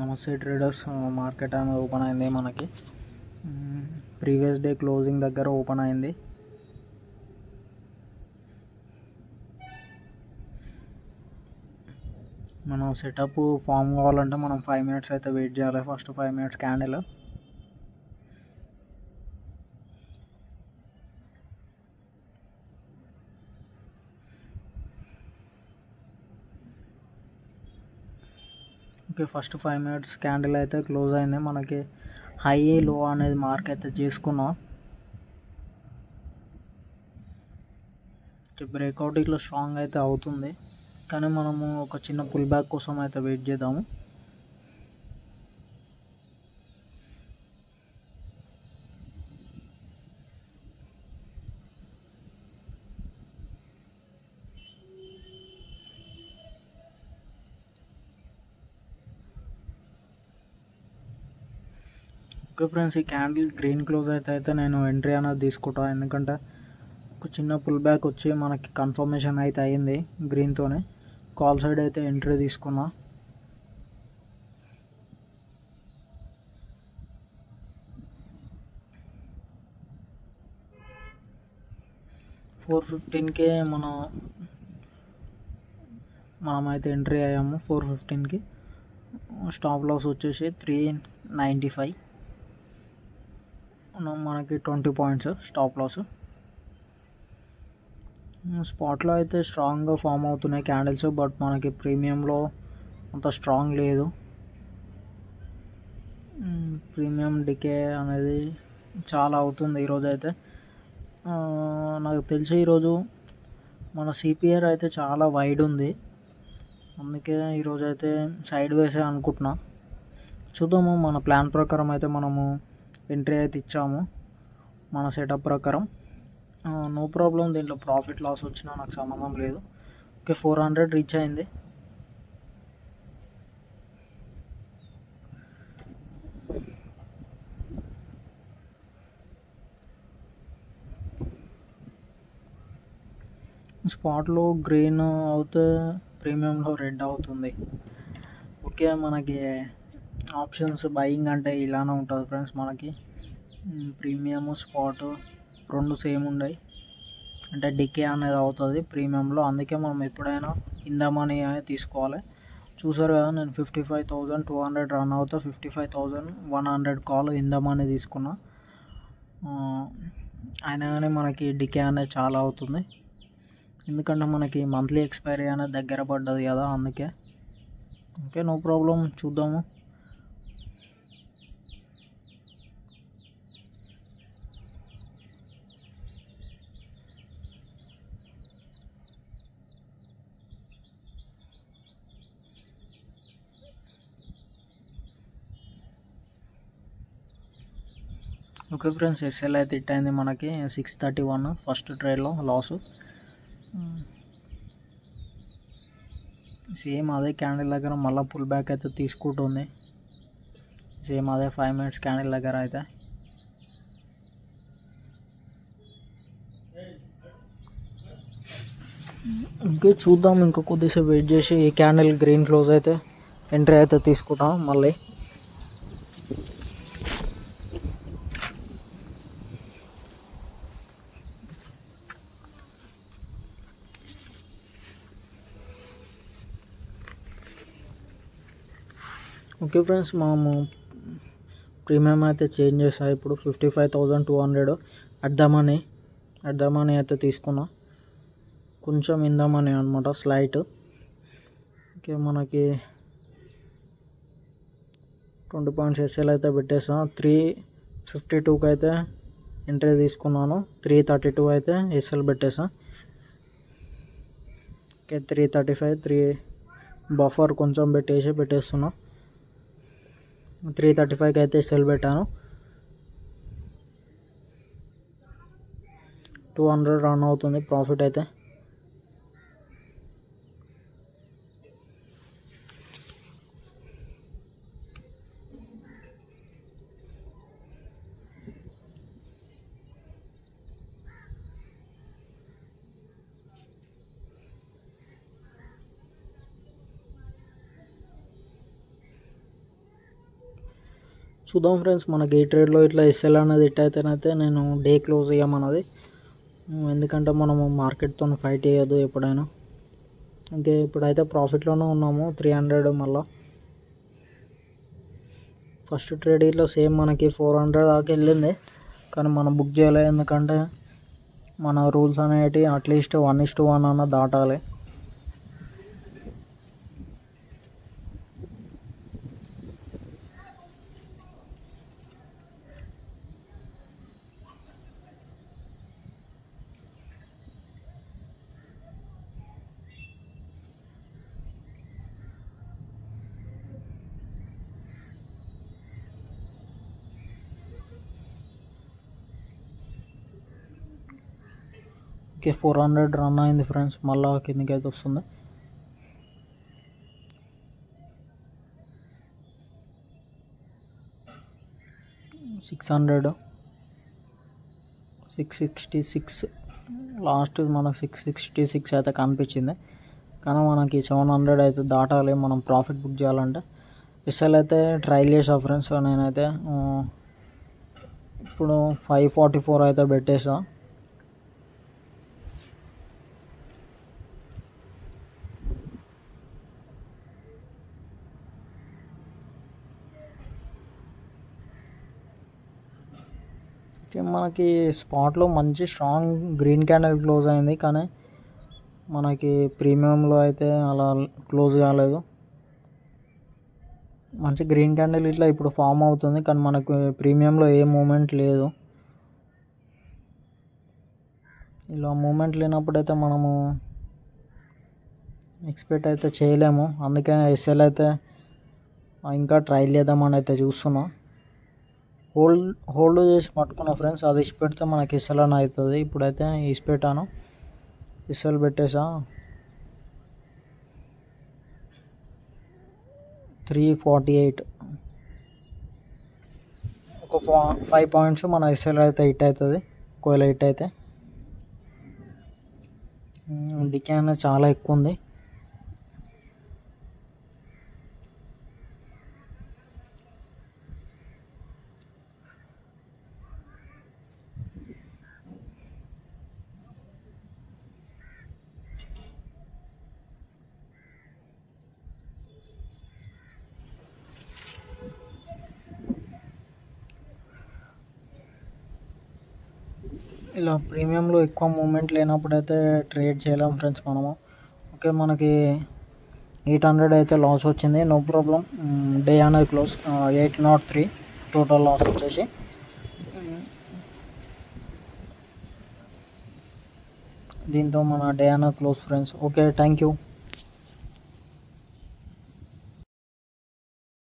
నమస్తే traders. Market అనేది open అయింది. మనకి ప్రీవియస్ డే క్లోజింగ్ దగ్గర ఓపెన్ అయింది. మనం సెటప్ ఫామ్ కావాలంటే మనం 5 minutes అయితే వెయిట్ చేయాలి. First 5 minutes candle. Okay, first 5 minutes candle అయితే క్లోజ్ అయింది. మనకి హై లో అనేది మార్క్ అయితే చేసుకున్నాం. బ్రేక్అవుట్ ఇట్లా స్ట్రాంగ్ అయితే అవుతుంది, కానీ మనము ఒక చిన్న పుల్ బ్యాక్ కోసం అయితే వెయిట్ చేద్దాము. ఓకే ఫ్రెండ్స్, ఈ క్యాండిల్ గ్రీన్ క్లోజ్ అయితే నేను ఎంట్రీ అనేది తీసుకుంటాను. ఎందుకంటే ఒక చిన్న పుల్ బ్యాక్ వచ్చి మనకి కన్ఫర్మేషన్ అయితే అయింది గ్రీన్తోనే. కాల్ సైడ్ అయితే ఎంట్రీ తీసుకున్నా. $415కే మనమైతే ఎంట్రీ అయ్యాము. 415కి స్టాప్ లాస్ వచ్చేసి 395. మనకి 20 points స్టాప్ లాస్. స్పాట్లో అయితే స్ట్రాంగ్గా ఫామ్ అవుతున్నాయి క్యాండిల్స్, బట్ మనకి ప్రీమియంలో అంత స్ట్రాంగ్ లేదు. ప్రీమియం డికే అనేది చాలా అవుతుంది ఈరోజు అయితే. నాకు తెలిసి ఈరోజు మన సిపిఆర్ అయితే చాలా వైడ్ ఉంది, అందుకే ఈరోజు అయితే సైడ్ వేసే అనుకుంటున్నా. చూద్దాము. మన ప్లాన్ ప్రకారం అయితే మనము ఎంట్రీ అయితే ఇచ్చాము మన సెటప్ ప్రకారం. నో ప్రాబ్లం, దీంట్లో ప్రాఫిట్ లాస్ వచ్చినా నాకు సంబంధం లేదు. ఓకే, 400 రీచ్ అయింది. స్పాట్లో గ్రీన్ అవుతే ప్రీమియంలో రెడ్ అవుతుంది. ఓకే, మనకి ఆప్షన్స్ బయింగ్ అంటే ఇలానే ఉంటుంది ఫ్రెండ్స్. మనకి ప్రీమియము స్పాట్ రెండు సేమ్ ఉన్నాయి, అంటే డికే అనేది అవుతుంది ప్రీమియంలో. అందుకే మనం ఎప్పుడైనా ఇన్ ద మనీ తీసుకోవాలి. చూసారు కదా, నేను 55,200 రన్ అవుతా 55,100 కాల్ ఇన్ ద మనీ తీసుకున్నా. అయినా కానీ మనకి డికే అనేది చాలా అవుతుంది, ఎందుకంటే మనకి మంత్లీ ఎక్స్పైరీ అనేది దగ్గర పడ్డది కదా, అందుకే. ఓకే, నో ప్రాబ్లం, చూద్దాము. ఓకే ఫ్రెండ్స్, ఎస్ఎల్ అయితే హిట్ అయింది మనకి 631 ఫస్ట్ ట్రేడ్లో లాసు. సేమ్ అదే క్యాండిల్ దగ్గర మళ్ళీ పుల్ బ్యాక్ అయితే తీసుకుంటుంది. సేమ్ అదే 5 minutes క్యాండిల్ దగ్గర అయితే. ఇంకే చూద్దాం, ఇంకో కొద్దిసేపు వెయిట్ చేసి ఈ క్యాండిల్ గ్రీన్ క్లోజ్ అయితే ఎంట్రీ అయితే తీసుకుంటాం మళ్ళీ. ఓకే ఫ్రెండ్స్, మనము ప్రీమియం అయితే చేంజ్ చేసాం. ఇప్పుడు 55,200 అడ్దామని అయితే తీసుకున్నా. కొంచెం ఇందామని అనమాట, స్లైట్. ఓకే, మనకి 20 points ఎస్ఎల్ అయితే పెట్టేసాం. 352కి అయితే ఎంట్రీ తీసుకున్నాను. 332 అయితే ఎస్ఎల్ పెట్టేసాం. ఓకే, 335 బఫర్ కొంచెం పెట్టేస్తున్నా. 335కి అయితే సెల్ పెట్టాను. 200 రన్ అవుతుంది ప్రాఫిట్ అయితే. చూద్దాం ఫ్రెండ్స్, మనకి ఈ ట్రేడ్లో ఇట్లా ఎస్ఎల్ అనేది ఇట్ అయితేనైతే నేను డే క్లోజ్ చేయమన్నది. ఎందుకంటే మనము మార్కెట్తో ఫైట్ చేయొద్దు ఎప్పుడైనా. ఇంకే ఇప్పుడైతే ప్రాఫిట్లోనే ఉన్నాము 300 మళ్ళీ. ఫస్ట్ ట్రేడ్ ఇట్లా సేమ్ మనకి 400 దాకా వెళ్ళింది, కానీ మనం బుక్ చేయలేదు. ఎందుకంటే మన రూల్స్ అనేవి అట్లీస్ట్ 1:1 అన్న దాటాలి. ఓకే, 400 రన్ అయింది ఫ్రెండ్స్. మళ్ళీ కిందకి అయితే వస్తుంది. $600, $666, లాస్ట్ మనకు 666 అయితే కనిపించింది. కానీ మనకి 700 అయితే దాటాలి మనం ప్రాఫిట్ బుక్ చేయాలంటే. ఎస్ఎల్ అయితే ట్రైల్ చేసా ఫ్రెండ్స్. నేనైతే ఇప్పుడు 544 అయితే పెట్టేసా. మనకి స్పాట్లో మంచి స్ట్రాంగ్ గ్రీన్ క్యాండిల్ క్లోజ్ అయింది, కానీ మనకి ప్రీమియంలో అయితే అలా క్లోజ్ కాలేదు. మంచి గ్రీన్ క్యాండిల్ ఇట్లా ఇప్పుడు ఫామ్ అవుతుంది, కానీ మనకు ప్రీమియంలో ఏ మూమెంట్ లేదు. ఇలా మూమెంట్ లేనప్పుడైతే మనము ఎక్స్పెక్ట్ అయితే చేయలేము. అందుకే ఎస్ఎల్ అయితే ఇంకా ట్రైల్ చేద్దామని అయితే చూస్తున్నా. హోల్డ్ చేసి పట్టుకున్నా ఫ్రెండ్స్. అది ఇసి పెడితే మనకి ఎస్ఎల్ అని అవుతుంది. ఇప్పుడైతే ఇసి పెట్టాను, ఎస్ఎల్ పెట్టేసా. 348, ఒక 5 పాయింట్స్ మన ఎస్ఎల్ అయితే హిట్ అవుతుంది ఒకవేళ హిట్ అయితే. డికే అనేది చాలా ఎక్కువ ఉంది. ఇలా ప్రీమియంలో ఎక్కువ మూమెంట్ లేనప్పుడు అయితే ట్రేడ్ చేయలేం ఫ్రెండ్స్ మనము. ఓకే, మనకి 800 అయితే లాస్ వచ్చింది. No problem. డే అనేది క్లోజ్ 803 టోటల్ లాస్ వచ్చేసి. దీంతో మన డే అనేది close friends. Okay, thank you.